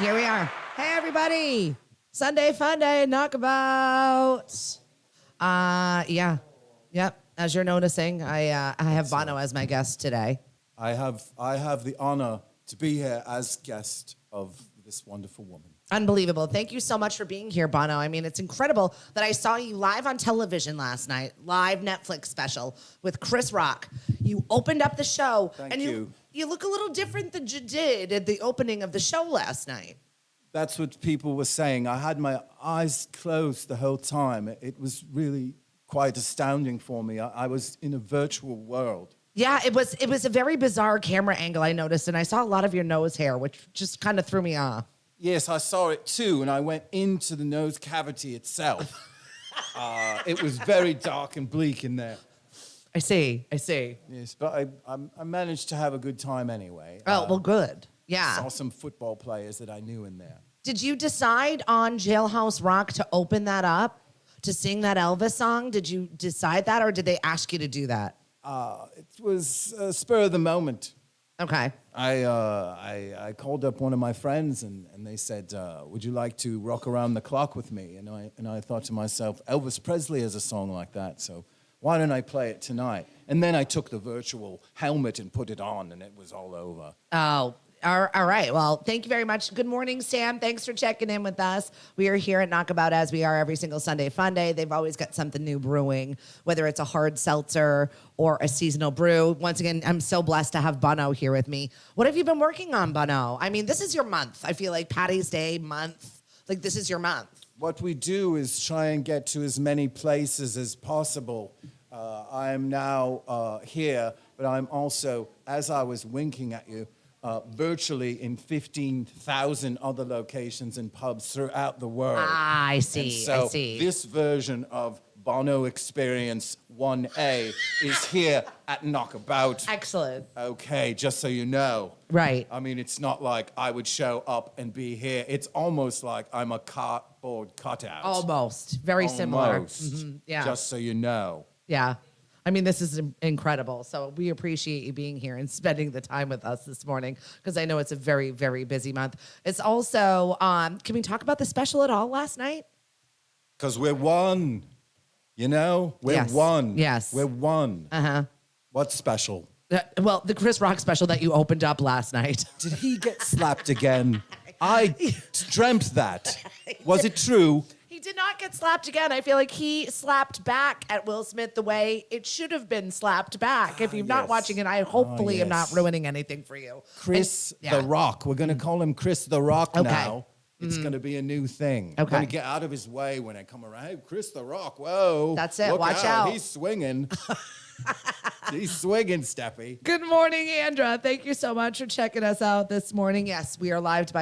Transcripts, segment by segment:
Here we are. Hey, everybody. Sunday Funday, Naukabout. Yeah. Yep. As you're noticing, I have Bono as my guest today. I have the honor to be here as guest of this wonderful woman. Unbelievable. Thank you so much for being here, Bono. I mean, it's incredible that I saw you live on television last night, live Netflix special with Chris Rock. You opened up the show. Thank you. You look a little different than you did at the opening of the show last night. That's what people were saying. I had my eyes closed the whole time. It was really quite astounding for me. I was in a virtual world. Yeah, it was a very bizarre camera angle, I noticed, and I saw a lot of your nose hair, which just kind of threw me off. Yes, I saw it too, and I went into the nose cavity itself. It was very dark and bleak in there. I see. Yes, but I managed to have a good time anyway. Oh, well, good. Yeah. Saw some football players that I knew in there. Did you decide on Jailhouse Rock to open that up, to sing that Elvis song? Did you decide that, or did they ask you to do that? It was spur of the moment. Okay. I called up one of my friends and they said, would you like to rock around the clock with me? And I thought to myself, Elvis Presley has a song like that, so why don't I play it tonight? And then I took the virtual helmet and put it on, and it was all over. Oh, all right. Well, thank you very much. Good morning, Sam. Thanks for checking in with us. We are here at Naukabout as we are every single Sunday Funday. They've always got something new brewing, whether it's a hard seltzer or a seasonal brew. Once again, I'm so blessed to have Bono here with me. What have you been working on, Bono? I mean, this is your month. I feel like Patty's Day month. Like, this is your month. What we do is try and get to as many places as possible. I am now here, but I'm also, as I was winking at you, virtually in 15,000 other locations and pubs throughout the world. Ah, I see. And so I see. This version of Bono Experience 1A is here at Naukabout. Excellent. Okay, just so you know. Right. I mean, it's not like I would show up and be here. It's almost like I'm a cardboard cutout. Almost. Very similar. Almost. Yeah. Just so you know. Yeah. I mean, this is incredible. So we appreciate you being here and spending the time with us this morning because I know it's a very, very busy month. It's also, can we talk about the special at all last night? Because we're one. You know? We're one. Yes. We're one. Uh-huh. What's special? Well, the Chris Rock special that you opened up last night. Did he get slapped again? I dreamt that. Was it true? He did not get slapped again. I feel like he slapped back at Will Smith the way it should have been slapped back. If you're not watching it, I hopefully am not ruining anything for you. Chris the Rock. We're going to call him Chris the Rock now. It's going to be a new thing. I'm going to get out of his way when I come around. Hey, Chris the Rock. Whoa. That's it. Look Watch out. He's swinging. He's swinging, Steffi. Good morning, Andra. Thank you so much for checking us out this morning. Yes, we are live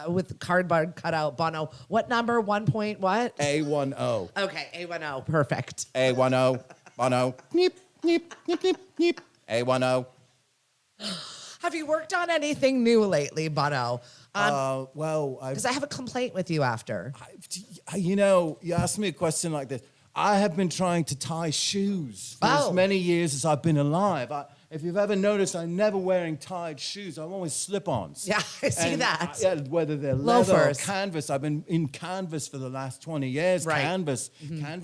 with cardboard cutout Bono. What number? 1 point what? A10. Okay, A10. Perfect. A10. Bono. Neep, neep, neep, neep, neep. A10. Have you worked on anything new lately, Bono? Well, because I have a complaint with you after. You know, you asked me a question like this. I have been trying to tie shoes for as many years as I've been alive. If you've ever noticed, I'm never wearing tied shoes. I'm always slip-ons. Yeah, I see that. Whether they're leather or Loafers. canvas. I've been in canvas for the last 20 years. Right. Canvas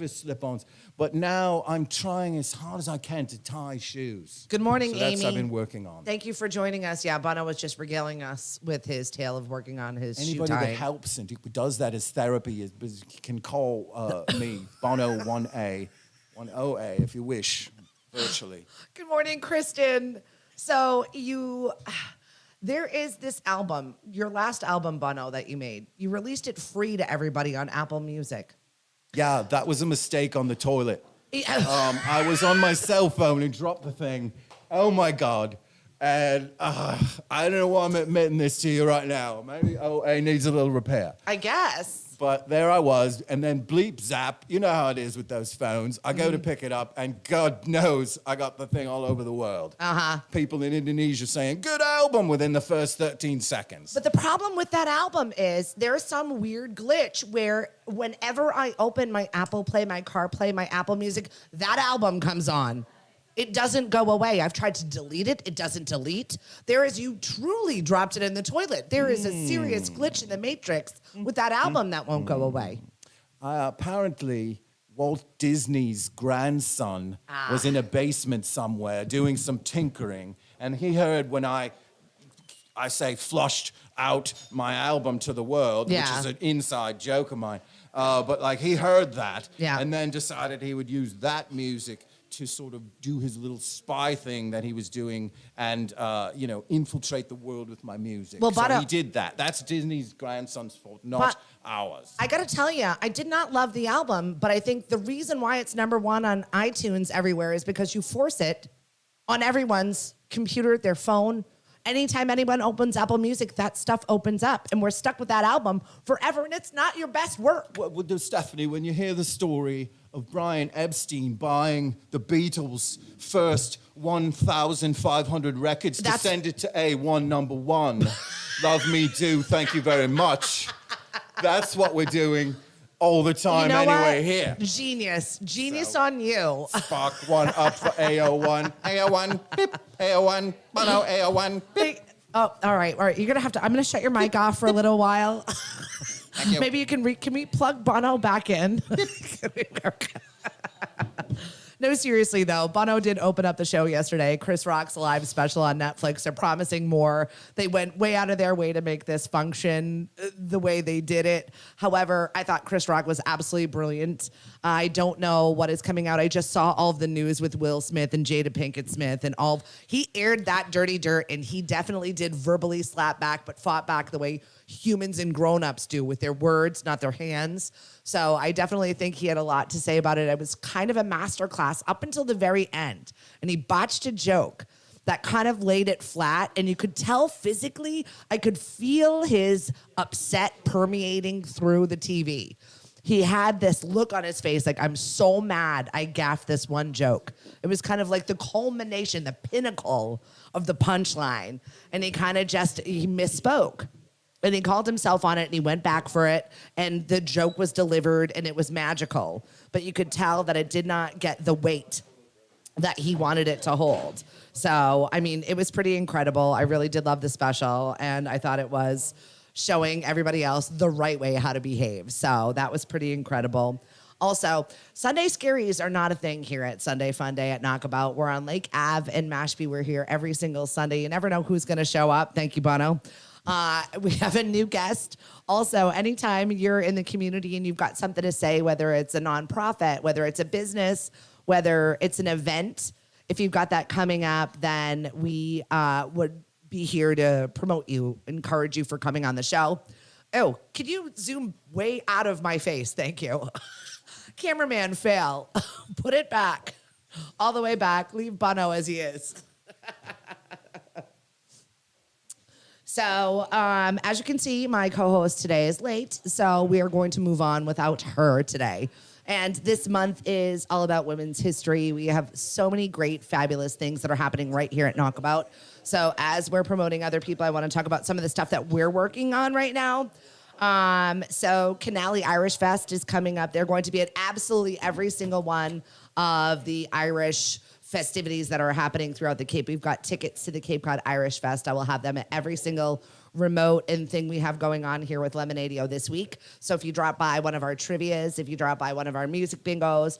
slip-ons. But now I'm trying as hard as I can to tie shoes. Good morning, so that's Amy. what I've been working on. Thank you for joining us. Yeah, Bono was just regaling us with his tale of working on his Anybody shoe that tying. helps and does that as therapy can call me, Bono 1A, 10A, if you wish, virtually. Good morning, Kristen. So there is this album, your last album, Bono, that you made. You released it free to everybody on Apple Music. Yeah, that was a mistake on the toilet. I was on my cell phone and dropped the thing. Oh, my God. And I don't know why I'm admitting this to you right now. Maybe OA needs a little repair. I guess. But there I was, and then bleep zap. You know how it is with those phones. I go to pick it up, and God knows I got the thing all over the world. People in Indonesia saying, good album, within the first 13 seconds. But the problem with that album is there's some weird glitch where whenever I open my Apple Play, my CarPlay, my Apple Music, that album comes on. It doesn't go away. I've tried to delete it. It doesn't delete. You truly dropped it in the toilet. There is a serious glitch in the matrix with that album that won't go away. Apparently, Walt Disney's grandson was in a basement somewhere doing some tinkering, and he heard when I say flushed out my album to the world, which is an inside joke of mine. But like he heard that and then decided he would use that music to sort of do his little spy thing that he was doing and, infiltrate the world with my music. Well, so he did that. That's Disney's grandson's fault, not ours. I got to tell you, I did not love the album, but I think the reason why it's number one on iTunes everywhere is because you force it on everyone's computer, their phone. Anytime anyone opens Apple Music, that stuff opens up, and we're stuck with that album forever, and it's not your best work. Well, Stephanie, when you hear the story of Brian Epstein buying the Beatles' first 1,500 records to send it to A1 number one, Love Me Do, thank you very much. That's what we're doing all the time here. Genius on you. Spark one up for AO1. AO1, beep, AO1, Bono, AO1, beep. Oh, all right. You're going to have to, I'm going to shut your mic off for a little while. Thank you. Maybe you can can we plug Bono back in? No, seriously, though. Bono did open up the show yesterday. Chris Rock's live special on Netflix. They're promising more. They went way out of their way to make this function the way they did it. However, I thought Chris Rock was absolutely brilliant. I don't know what is coming out. I just saw all of the news with Will Smith and Jada Pinkett Smith and all. He aired that dirty dirt, and he definitely did verbally slap back, but fought back the way humans and grown-ups do with their words, not their hands. So I definitely think he had a lot to say about it. It was kind of a masterclass up until the very end. And he botched a joke that kind of laid it flat. And you could tell physically, I could feel his upset permeating through the TV. He had this look on his face like, I'm so mad I gaffed this one joke. It was kind of like the culmination, the pinnacle of the punchline. And he kind of he misspoke. And he called himself on it, and he went back for it, and the joke was delivered, and it was magical. But you could tell that it did not get the weight that he wanted it to hold. So, I mean, it was pretty incredible. I really did love the special, and I thought it was showing everybody else the right way how to behave. So that was pretty incredible. Also, Sunday Scaries are not a thing here at Sunday Funday at Naukabout. We're on Lake Ave in Mashpee. We're here every single Sunday. You never know who's going to show up. Thank you, Bono. We have a new guest. Also, anytime you're in the community and you've got something to say, whether it's a nonprofit, whether it's a business, whether it's an event, if you've got that coming up, then we would be here to promote you, encourage you for coming on the show. Oh, could you zoom way out of my face? Thank you. Cameraman, fail. Put it back. All the way back. Leave Bono as he is. So, as you can see, my co-host today is late, so we are going to move on without her today. And this month is all about women's history. We have so many great, fabulous things that are happening right here at Naukabout. So as we're promoting other people, I want to talk about some of the stuff that we're working on right now. So Canali Irish Fest is coming up. They're going to be at absolutely every single one of the Irish festivities that are happening throughout the Cape. We've got tickets to the Cape Cod Irish Fest. I will have them at every single remote and thing we have going on here with Lemonadio this week. So if you drop by one of our trivias, if you drop by one of our music bingos,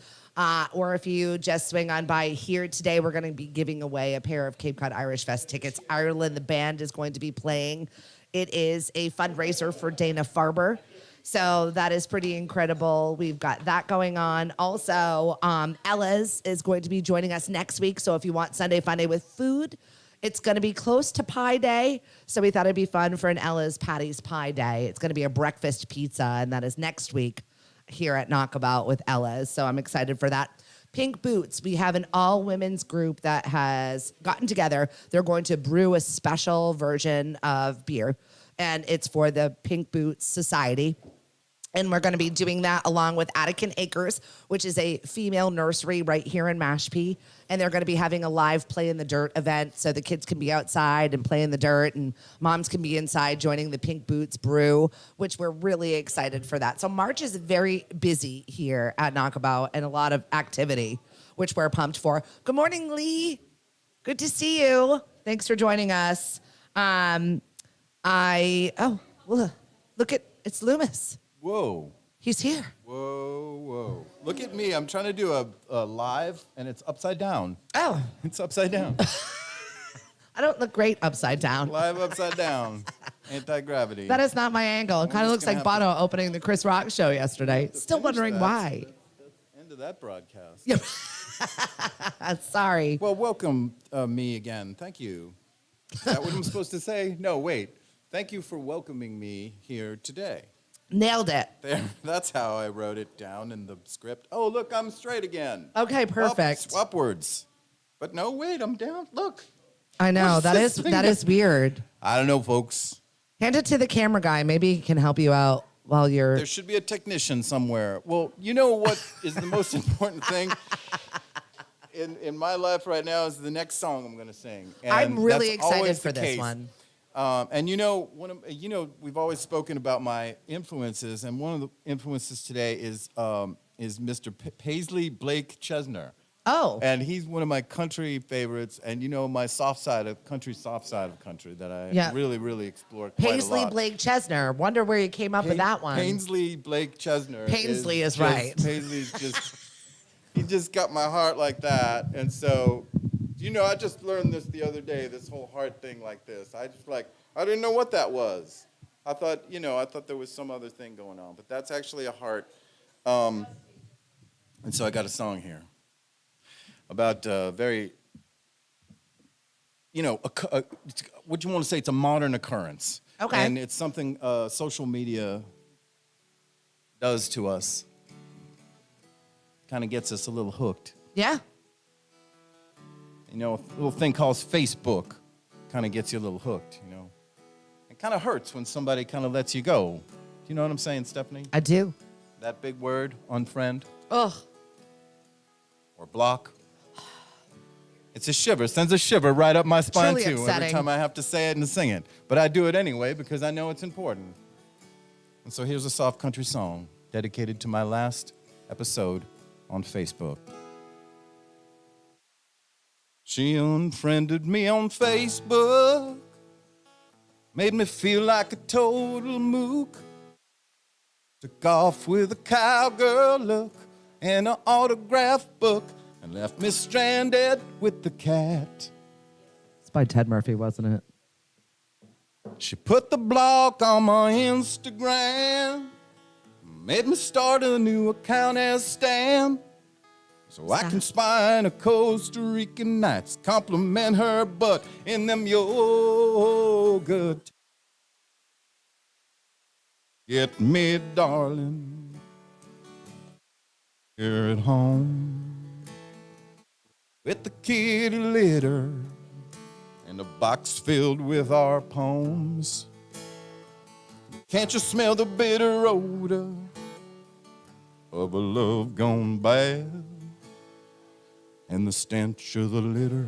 or if you just swing on by here today, we're going to be giving away a pair of Cape Cod Irish Fest tickets. Ireland, the band, is going to be playing. It is a fundraiser for Dana Farber. So that is pretty incredible. We've got that going on. Also, Ella's is going to be joining us next week. So if you want Sunday Funday with food, it's going to be close to Pie Day. So we thought it'd be fun for an Ella's Patty's Pie Day. It's going to be a breakfast pizza, and that is next week here at Naukabout with Ella's. So I'm excited for that. Pink Boots, we have an all-women's group that has gotten together. They're going to brew a special version of beer, and it's for the Pink Boots Society. And we're going to be doing that along with Attican Acres, which is a female nursery right here in Mashpee. And they're going to be having a live Play in the Dirt event, so the kids can be outside and play in the dirt, and moms can be inside joining the Pink Boots Brew, which we're really excited for that. So March is very busy here at Naukabout and a lot of activity. which we're pumped for. Good morning, Lee. Good to see you. Thanks for joining us. Look at, it's Loomis. Whoa. He's here. Whoa. Look at me. I'm trying to do a live, and it's upside down. Oh, It's upside down. I don't look great upside down. Live upside down. Anti-gravity. That is not my angle. It kind of looks just like gonna Bono opening the Chris Rock show yesterday. Still finish wondering that. why. End of that broadcast. Yeah. Sorry. Well, welcome me again. Thank you. Is that what I'm supposed to say? No, wait. Thank you for welcoming me here today. Nailed it. There, that's how I wrote it down in the script. Oh, look, I'm straight again. Okay, perfect. Upwards. But no, wait, I'm down. Look. I know. What's That this is thing that is weird. I don't know, folks. Hand it to the camera guy. Maybe he can help you out while you're... There should be a technician somewhere. Well, you know what is the most important thing in my life right now is the next song I'm going to sing. And I'm really that's excited always for the this case. one. And we've always spoken about my influences, and one of the influences today is Mr. Paisley Blake Chesner. Oh. And he's one of my country favorites, and my soft side of country that I really, really explored quite a Paisley lot. Blake Chesner. Wonder where you came up with that one. Paisley Blake Chesner. Paisley is right. Paisley's he just got my heart like that. And so, I just learned this the other day, this whole heart thing like this. I didn't know what that was. I thought there was some other thing going on, but that's actually a heart. And so I got a song here about very, what you want to say, it's a modern occurrence. Okay. And it's something social media does to us. Kind of gets us a little hooked. Yeah. A little thing called Facebook kind of gets you a little hooked, It kind of hurts when somebody kind of lets you go. Do you know what I'm saying, Stephanie? I do. That big word, unfriend Ugh. or block. It's a shiver. Sends a shiver right up my spine, Truly too, upsetting. every time I have to say it and sing it. But I do it anyway because I know it's important. And so here's a soft country song dedicated to my last episode on Facebook. She unfriended me on Facebook, made me feel like a total mook, took off with a cowgirl look and an autograph book, and left me stranded with the cat. It's by Ted Murphy, wasn't it? She put the block on my Instagram, made me start a new account as Stan, so I can spy in a Costa Rican nights, compliment her butt in them yogurt. Get me, darling, here at home, with the kitty litter and a box filled with our poems. Can't you smell the bitter odor of a love gone bad, and the stench of the litter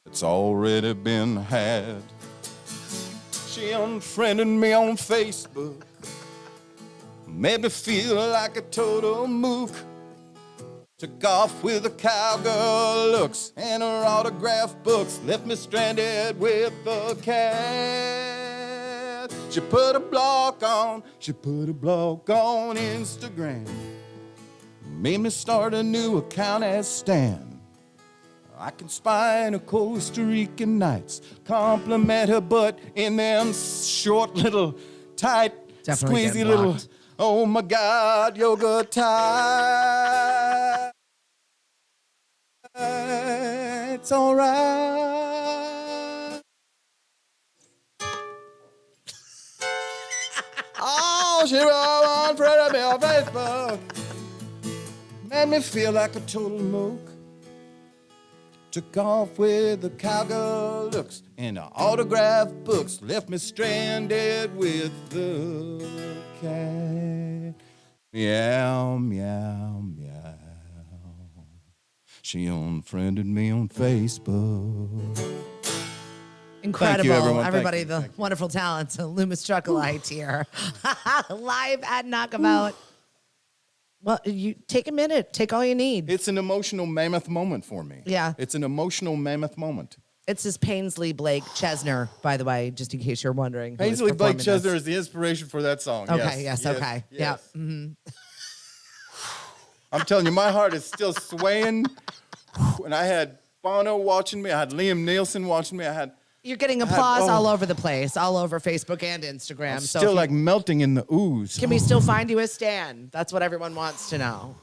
that's already been had? She unfriended me on Facebook, made me feel like a total mook, took off with the cowgirl looks and her autograph books, left me stranded with the cat. She put a block on Instagram, made me start a new account as Stan. I can spy in a Costa Rican nights, compliment her butt in them short little, tight, Definitely squeezy getting little, blocked. oh my God, yoga tight. It's all right. Oh, she wrote on front of me on Facebook, made me feel like a total mook. Took off with the cowgirl looks and the autograph books, left me stranded with the cat. Meow, meow, meow. She unfriended me on Facebook. Incredible. everyone. Thank Everybody, you. the wonderful talents of Loomis Truckalites here. Live at Naukabout. Well, you take a minute. Take all you need. It's an emotional mammoth moment for me. Yeah. It's an emotional mammoth moment. It's his Paisley Blake Chesner, by the way, just in case you're wondering. who is Paisley Blake performing Chesner this. is the inspiration for that song. Okay, yes, okay. Yes. Yeah. Mm-hmm. I'm telling you, my heart is still swaying. And I had Bono watching me. I had Liam Nielsen watching me. You're getting applause all over the place, all over Facebook and Instagram. I'm So still if like melting in the ooze. can we still find you a Stan? That's what everyone wants to know.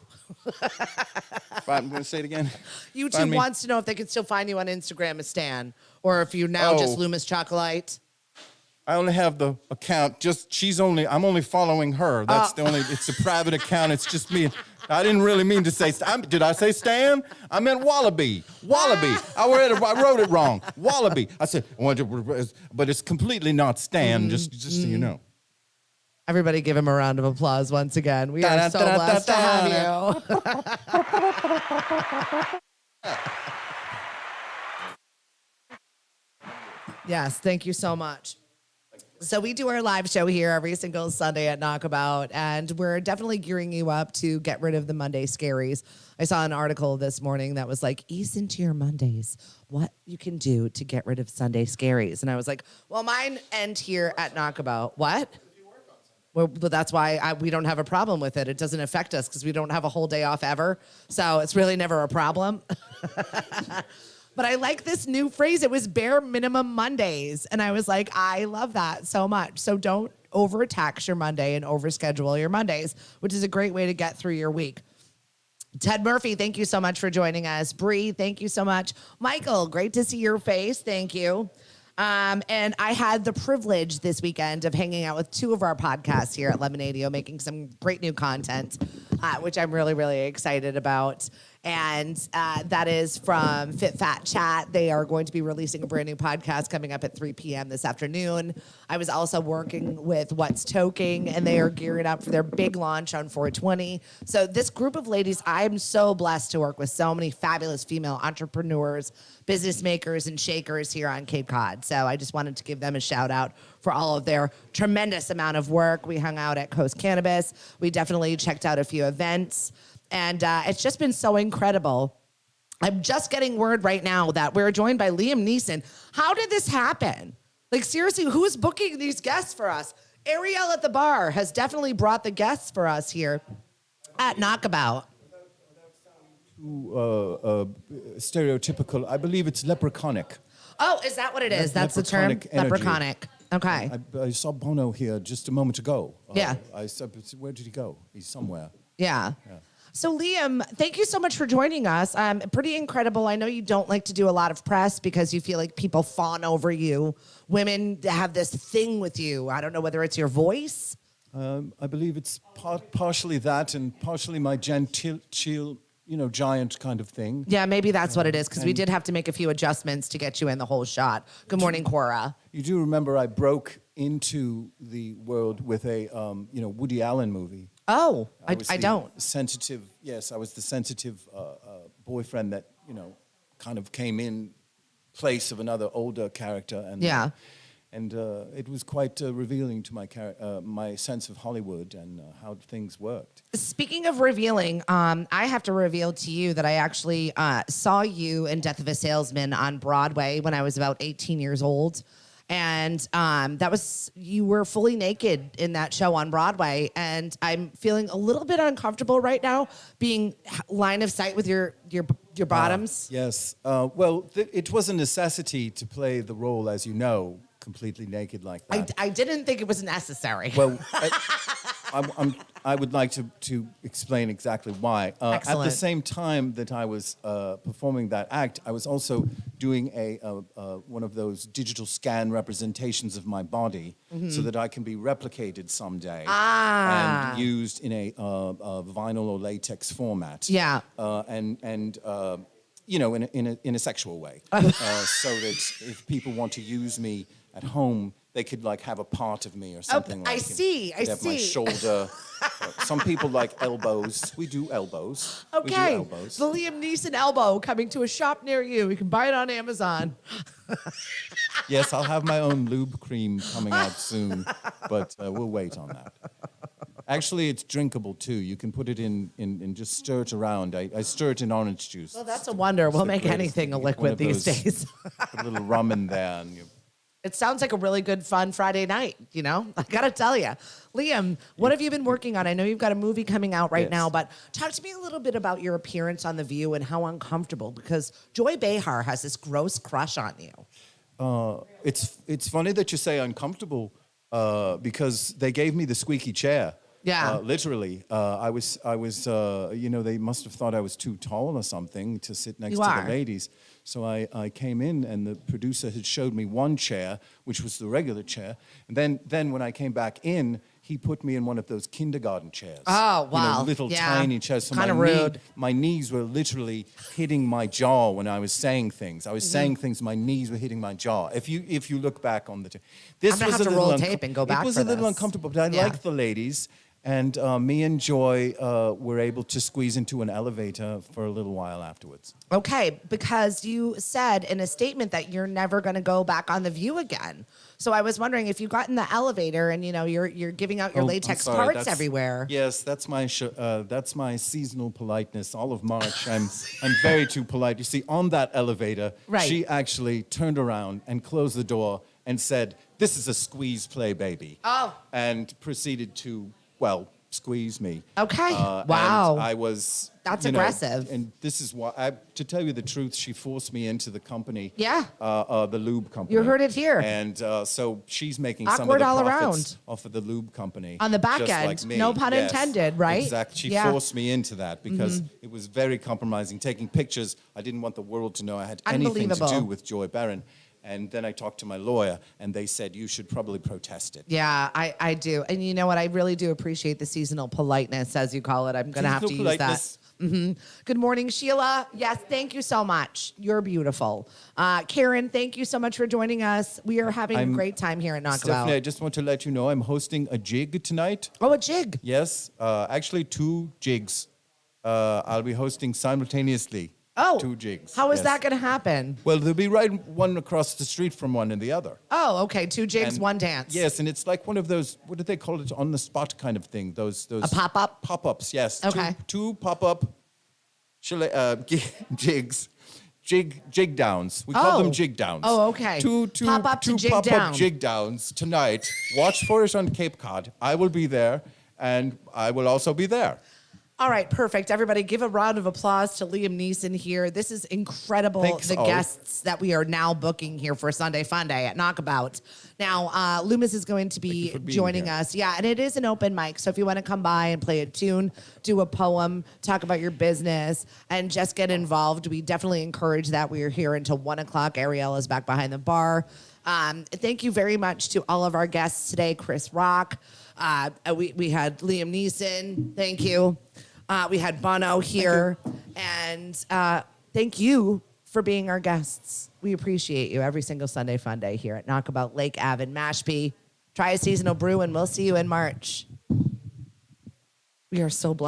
I'm going to say it again. YouTube wants to know if they can still find you on Instagram as Stan, or if you now just Loomis Chocolate. I only have the account. I'm only following her. That's it's a private account. It's just me. I didn't really mean to say, did I say Stan? I meant Wallaby. Wallaby. I wrote it wrong. Wallaby. I said, but it's completely not Stan, just so you know. Everybody give him a round of applause once again. We are so blessed to have you. Yes, thank you so much. So we do our live show here every single Sunday at Naukabout, and we're definitely gearing you up to get rid of the Monday scaries. I saw an article this morning that was like, ease into your Mondays, what you can do to get rid of Sunday scaries. And I was like, well, mine end here at Naukabout. What? Well, but that's why we don't have a problem with it. It doesn't affect us because we don't have a whole day off ever. So it's really never a problem. But I like this new phrase. It was bare minimum Mondays. And I was like, I love that so much. So don't overtax your Monday and overschedule your Mondays, which is a great way to get through your week. Ted Murphy, thank you so much for joining us. Bree, thank you so much. Michael, great to see your face. Thank you. And I had the privilege this weekend of hanging out with two of our podcasts here at Lemonadio, making some great new content, which I'm really, really excited about. And that is from Fit Fat Chat. They are going to be releasing a brand new podcast coming up at 3 p.m. this afternoon. I was also working with What's Toking, and they are gearing up for their big launch on 420. So this group of ladies, I'm so blessed to work with so many fabulous female entrepreneurs, business makers, and shakers here on Cape Cod. So I just wanted to give them a shout out for all of their tremendous amount of work. We hung out at Coast Cannabis. We definitely checked out a few events. And it's just been so incredible. I'm just getting word right now that we're joined by Liam Neeson. How did this happen? Like, seriously, who's booking these guests for us? Ariel at the bar has definitely brought the guests for us here at Naukabout. Too stereotypical. I believe it's leprechaunic. Oh, is that what it is? That's the term? Leprechaunic energy. Leprechaunic. Okay. I saw Bono here just a moment ago. Yeah. I said, where did he go? He's somewhere. Yeah. So, Liam, thank you so much for joining us. Pretty incredible. I know you don't like to do a lot of press because you feel like people fawn over you. Women have this thing with you. I don't know whether it's your voice. I believe it's partially that and partially my genteel, giant kind of thing. Yeah, maybe that's what it is, because we did have to make a few adjustments to get you in the whole shot. Good morning, Cora. You do remember I broke into the world with a, Woody Allen movie. Oh, I don't. Sensitive, yes, I was the sensitive boyfriend that, kind of came in place of another older character. And, yeah. And it was quite revealing to my sense of Hollywood and how things worked. Speaking of revealing, I have to reveal to you that I actually saw you in Death of a Salesman on Broadway when I was about 18 years old. And you were fully naked in that show on Broadway. And I'm feeling a little bit uncomfortable right now being line of sight with your bottoms. Yes. It was a necessity to play the role, as you know, completely naked like that. I didn't think it was necessary. Well, I would like to explain exactly why. At the same time that I was performing that act, I was also doing one of those digital scan representations of my body so that I can be replicated someday and used in a vinyl or latex format. Yeah. In a sexual way, so that if people want to use me at home, they could have a part of me or something. I see. My shoulder. Some people like elbows. We do elbows. Okay. We do elbows. The Liam Neeson elbow coming to a shop near you. You can buy it on Amazon. Yes, I'll have my own lube cream coming out soon, but we'll wait on that. Actually, it's drinkable too. You can put it in and just stir it around. I stir it in orange juice. Well, that's a wonder. We'll the make greatest anything a thing. One liquid of these those- days. Put a little rum in there, and you. It sounds like a really good, fun Friday night, you know? I gotta tell you. Liam, what have you been working on? I know you've got a movie coming out right Yes. now, but talk to me a little bit about your appearance on The View and how uncomfortable, because Joy Behar has this gross crush on you. It's funny that you say uncomfortable because they gave me the squeaky chair. Yeah. Literally. I was. They must have thought I was too tall or something to sit next You to are. the ladies. So I came in, and the producer had showed me one chair, which was the regular chair. And then when I came back in, he put me in one of those kindergarten chairs. Oh, wow. Little Yeah. tiny chairs. So Kinda my rude. my knees were literally hitting my jaw when I was saying things. I was Mm-hmm. saying things, my knees were hitting my jaw. If you look back on the this I'm gonna was have a to little roll tape and go back It was for a little this. uncomfortable, but I Yeah. liked the ladies. And me and Joy were able to squeeze into an elevator for a little while afterwards. Okay, because you said in a statement that you're never going to go back on The View again. So I was wondering if you got in the elevator and you're giving out your Oh, I'm latex sorry, parts that's- everywhere. Yes, that's my seasonal politeness. All of March, I'm very too polite. You see, on that elevator, Right. she actually turned around and closed the door and said, "This is a squeeze play, baby." Oh. And proceeded to squeeze me. Okay. And Wow. I was. That's you know, aggressive. and this is why, to tell you the truth, she forced me into the company. Yeah. The lube company. You heard it here. And so she's making some of Awkward the all profits around. off of the lube company. On the back just end. like me. No pun Yes. intended, right? Exactly. She Yeah. Mm-hmm. forced me into that because it was very compromising. Taking pictures, I didn't want the world to know I had anything to Unbelievable. do with Joy Barron. And then I talked to my lawyer, and they said, you should probably protest it. Yeah, I do. And you know what? I really do appreciate the seasonal politeness, as you call it. I'm going to have to Seasonal use that. politeness. Good morning, Sheila. Yes, thank you so much. You're beautiful. Karen, thank you so much for joining us. We are having a great time here at Stephanie, I Naukabout. just want to let you know I'm hosting a jig tonight. Oh, a jig. Yes, actually 2 jigs. I'll be hosting simultaneously. Oh, 2 jigs. How is yes. that going to happen? Well, they'll be right one across the street from one and the other. Oh, okay. 2 jigs, And- 1 dance. Yes, and it's like one of those, what do they call it, on the spot kind of thing. Those A pop-up? Pop-ups, yes. Okay. Two pop-up jigs. Jig downs. We call Oh. them jig downs. Oh, okay. Two Pop-up to jig pop-up down. jig downs tonight. Watch for it on Cape Cod. I will be there, and I will also be there. All right, perfect. Everybody give a round of applause to Liam Neeson here. This is incredible, Thanks, the all. guests that we are now booking here for Sunday Funday at Naukabout. Now, Loomis is going to be for being joining here. us. Yeah, and it is an open mic. So if you want to come by and play a tune, do a poem, talk about your business, and just get involved, we definitely encourage that. We are here until 1 o'clock. Ariel is back behind the bar. Thank you very much to all of our guests today. Chris Rock. We had Liam Neeson. Thank you. We had Bono here. And thank you for being our guests. We appreciate you every single Sunday Funday here at Naukabout Lake Ave in Mashpee. Try a seasonal brew and we'll see you in March. We are so blessed.